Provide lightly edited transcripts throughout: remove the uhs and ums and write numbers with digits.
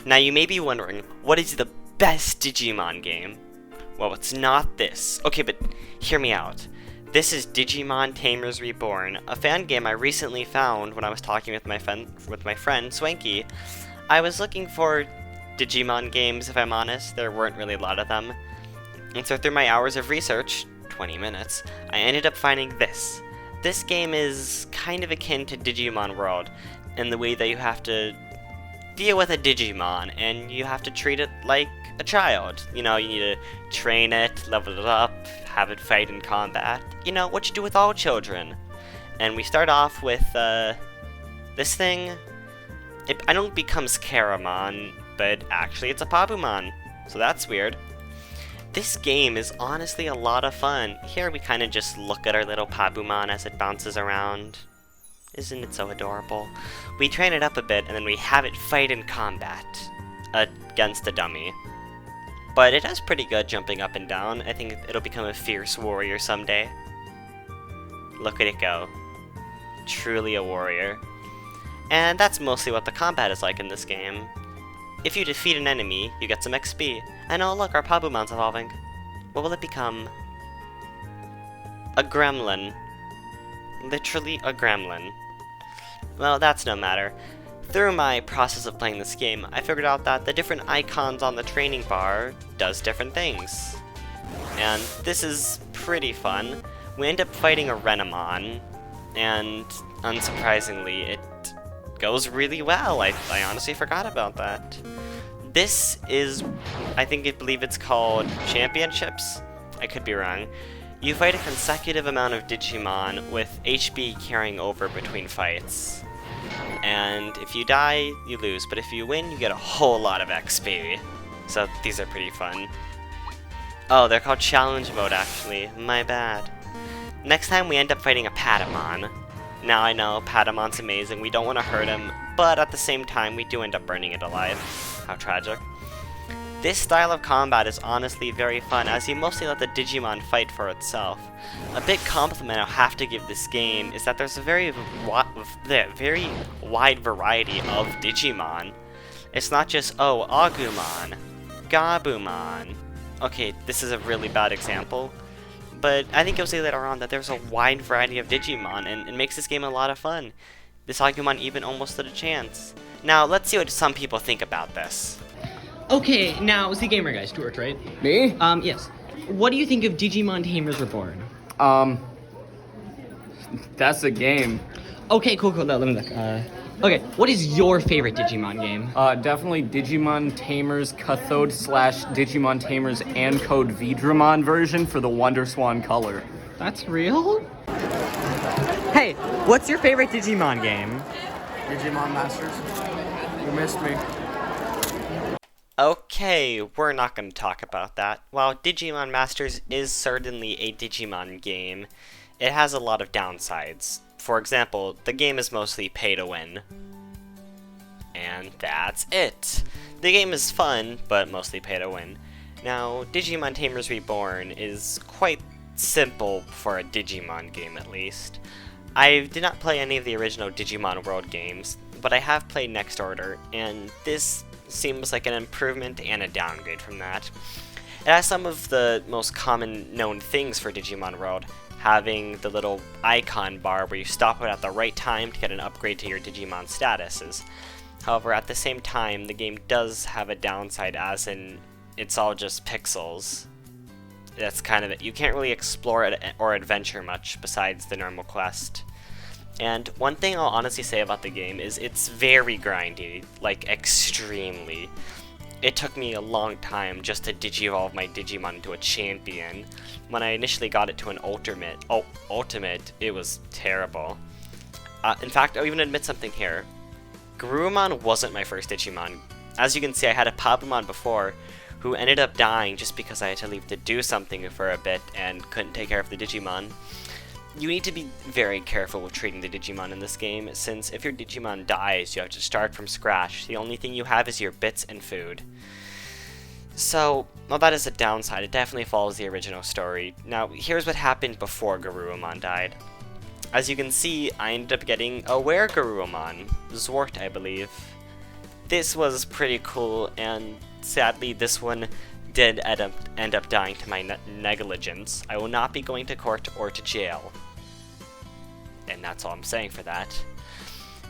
Now you may be wondering, what is the best Digimon game? Well, it's not this. Okay, but hear me out. This is Digimon Tamers Reborn, a fan game I recently found when I was talking with my friend Swanky. I was looking for Digimon games, if I'm honest. There weren't really a lot of them. And so through my hours of research, 20 minutes, I ended up finding this. This game is kind of akin to Digimon World in the way that you have to deal with a Digimon and you have to treat it like a child. You know, you need to train it, level it up, have it fight in combat. You know, what you do with all children. And we start off with this thing. I know it becomes Karamon, but actually it's a Pabumon. So that's weird. This game is honestly a lot of fun. Here we kind of just look at our little Pabumon as it bounces around. Isn't it so adorable? We train it up a bit and then we have it fight in combat against a dummy. But it does pretty good jumping up and down. I think it'll become a fierce warrior someday. Look at it go. Truly a warrior. And that's mostly what the combat is like in this game. If you defeat an enemy, you get some XP. And oh look, our Pabumon's evolving. What will it become? A gremlin. Literally a gremlin. Well, that's no matter. Through my process of playing this game, I figured out that the different icons on the training bar does different things. And this is pretty fun. We end up fighting a Renamon, and unsurprisingly, it goes really well. I honestly forgot about that. This is, I believe it's called Championships? I could be wrong. You fight a consecutive amount of Digimon with HP carrying over between fights. And if you die, you lose, but if you win, you get a whole lot of XP. So these are pretty fun. Oh, they're called Challenge Mode actually, my bad. Next time we end up fighting a Patamon. Now I know, Patamon's amazing, we don't want to hurt him, but at the same time we do end up burning it alive. How tragic. This style of combat is honestly very fun, as you mostly let the Digimon fight for itself. A big compliment I'll have to give this game is that there's a very wide variety of Digimon. It's not just, oh, Agumon, Gabumon. Okay, this is a really bad example, but I think you'll see later on that there's a wide variety of Digimon, and it makes this game a lot of fun. This Agumon even almost stood a chance. Now, let's see what some people think about this. Okay, now, the gamer guy, Stuart, right? Me? Yes. What do you think of Digimon Tamers Reborn? That's a game. Okay, cool. No, let me look. Okay, what is your favorite Digimon game? Definitely Digimon Tamers Cathode / Digimon Tamers and Code Vidramon version for the WonderSwan color. That's real? Hey, what's your favorite Digimon game? Digimon Masters. You missed me. Okay, we're not going to talk about that. While Digimon Masters is certainly a Digimon game, it has a lot of downsides. For example, the game is mostly pay to win. And that's it. The game is fun, but mostly pay to win. Now, Digimon Tamers Reborn is quite simple for a Digimon game at least. I did not play any of the original Digimon World games, but I have played Next Order, and this seems like an improvement and a downgrade from that. It has some of the most common known things for Digimon World, having the little icon bar where you stop it at the right time to get an upgrade to your Digimon statuses. However, at the same time, the game does have a downside, as in it's all just pixels. That's kind of it. You can't really explore it or adventure much besides the normal quest. And one thing I'll honestly say about the game is it's very grindy, like extremely. It took me a long time just to Digivolve my Digimon into a champion. When I initially got it to an ultimate, it was terrible. In fact, I'll even admit something here. Garurumon wasn't my first Digimon. As you can see, I had a Pabumon before, who ended up dying just because I had to leave to do something for a bit and couldn't take care of the Digimon. You need to be very careful with treating the Digimon in this game, since if your Digimon dies, you have to start from scratch. The only thing you have is your bits and food. So, well, that is a downside. It definitely follows the original story. Now, here's what happened before Garurumon died. As you can see, I ended up getting a Were-Garurumon, Zwart, I believe. this was pretty cool, and sadly this one did end up dying to my negligence. I will not be going to court or to jail. And that's all I'm saying for that.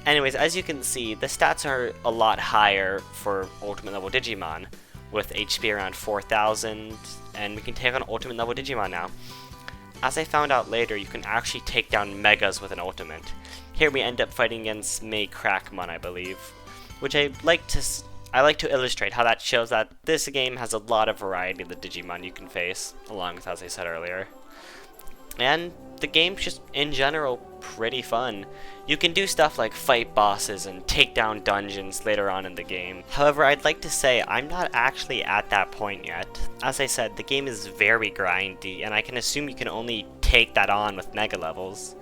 Anyways, as you can see, the stats are a lot higher for Ultimate Level Digimon, with HP around 4,000, and we can take on Ultimate Level Digimon now. As I found out later, you can actually take down Megas with an Ultimate. Here we end up fighting against May Crackmon, I believe, which I like to illustrate how that shows that this game has a lot of variety of the Digimon you can face, along with, as I said earlier. And the game's just, in general, pretty fun. You can do stuff like fight bosses and take down dungeons later on in the game. However, I'd like to say I'm not actually at that point yet. As I said, the game is very grindy, and I can assume you can only take that on with mega levels.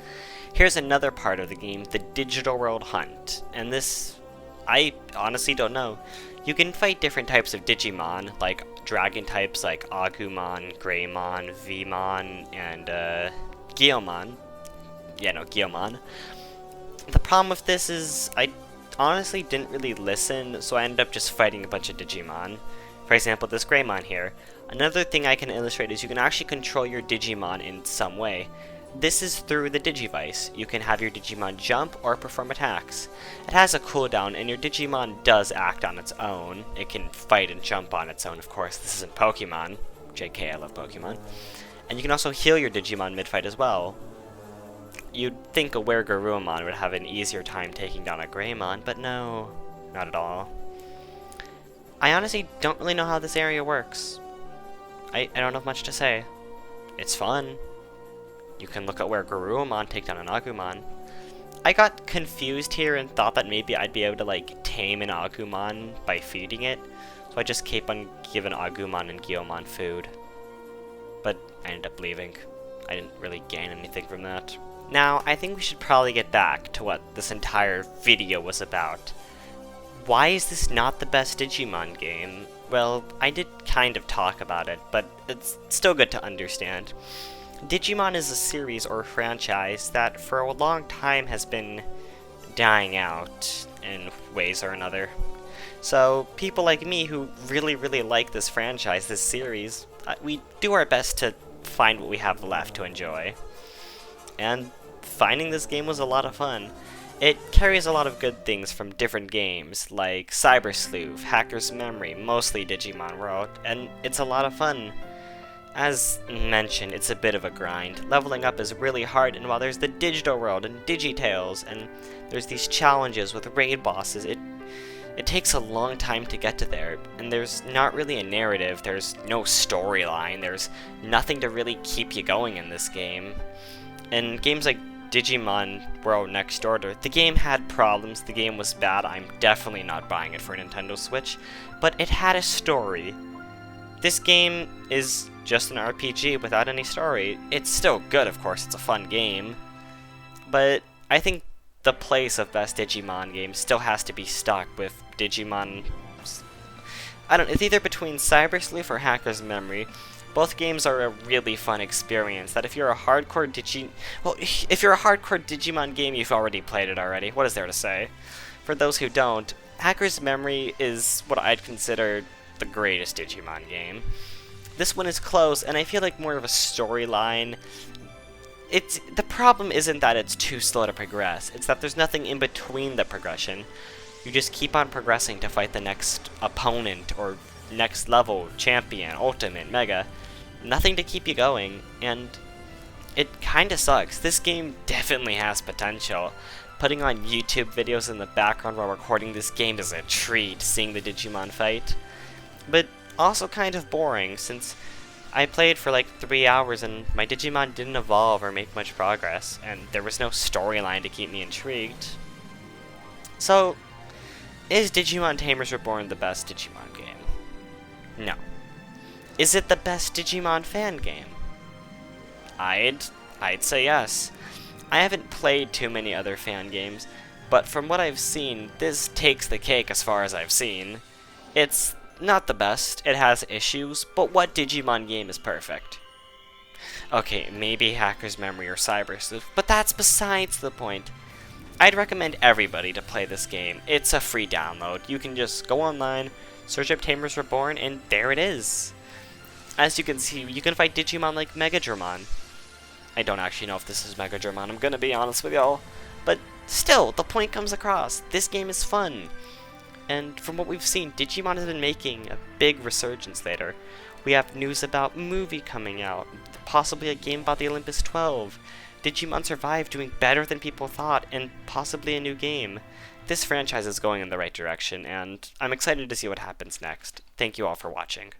Here's another part of the game, the Digital World Hunt, and this, I honestly don't know. You can fight different types of Digimon, like dragon types like Agumon, Greymon, Vmon, and Gyomon. Yeah, no, Gyomon. The problem with this is I honestly didn't really listen, so I ended up just fighting a bunch of Digimon. For example, this Greymon here. Another thing I can illustrate is you can actually control your Digimon in some way. This is through the Digivice. You can have your Digimon jump or perform attacks. It has a cooldown, and your Digimon does act on its own. It can fight and jump on its own, of course. This isn't Pokemon. JK, I love Pokemon. And you can also heal your Digimon mid-fight as well. You'd think a Were-Garurumon would have an easier time taking down a Greymon, but no, not at all. I honestly don't really know how this area works. I don't have much to say. It's fun. You can look at where Garurumon take down an Agumon. I got confused here and thought that maybe I'd be able to like tame an Agumon by feeding it, so I just keep on giving Agumon and Gyomon food. But I ended up leaving. I didn't really gain anything from that. Now, I think we should probably get back to what this entire video was about. Why is this not the best Digimon game? Well, I did kind of talk about it, but it's still good to understand. Digimon is a series or franchise that for a long time has been dying out in ways or another. So people like me who really like this franchise, this series, we do our best to find what we have left to enjoy. And finding this game was a lot of fun. It carries a lot of good things from different games, like Cyber Sleuth, Hacker's Memory, mostly Digimon World, and it's a lot of fun. As mentioned, it's a bit of a grind. Leveling up is really hard, and while there's the Digital World and Digitales, and there's these challenges with raid bosses, it takes a long time to get to there, and there's not really a narrative, there's no storyline, there's nothing to really keep you going in this game. In games like Digimon World Next Order, the game had problems, the game was bad, I'm definitely not buying it for a Nintendo Switch, but it had a story. This game is just an RPG without any story. It's still good, of course, it's a fun game, but I think the place of best Digimon game still has to be stuck with Digimon. It's either between Cyber Sleuth or Hacker's Memory. Both games are a really fun experience that if you're a hardcore Digimon game, you've already played it already. What is there to say? For those who don't, Hacker's Memory is what I'd consider the greatest Digimon game. This one is close, and I feel like more of a storyline. The problem isn't that it's too slow to progress, it's that there's nothing in between the progression. You just keep on progressing to fight the next opponent, or next level, champion, ultimate, mega. Nothing to keep you going, and it kinda sucks. This game definitely has potential. Putting on YouTube videos in the background while recording this game is a treat, seeing the Digimon fight. But also kind of boring, since I played for like 3 hours and my Digimon didn't evolve or make much progress, and there was no storyline to keep me intrigued. So, is Digimon Tamers Reborn the best Digimon game? No. Is it the best Digimon fan game? I'd say yes. I haven't played too many other fan games, but from what I've seen, this takes the cake as far as I've seen. It's not the best, it has issues, but what Digimon game is perfect? Okay, maybe Hacker's Memory or Cyber Sleuth, but that's besides the point. I'd recommend everybody to play this game. It's a free download. You can just go online, search up Tamers Reborn, and there it is. As you can see, you can fight Digimon like Megadramon. I don't actually know if this is Megadramon, I'm gonna be honest with y'all. But still, the point comes across. This game is fun. And from what we've seen, Digimon has been making a big resurgence later. We have news about a movie coming out, possibly a game about the Olympus 12. Digimon Survive doing better than people thought, and possibly a new game. This franchise is going in the right direction, and I'm excited to see what happens next. Thank you all for watching.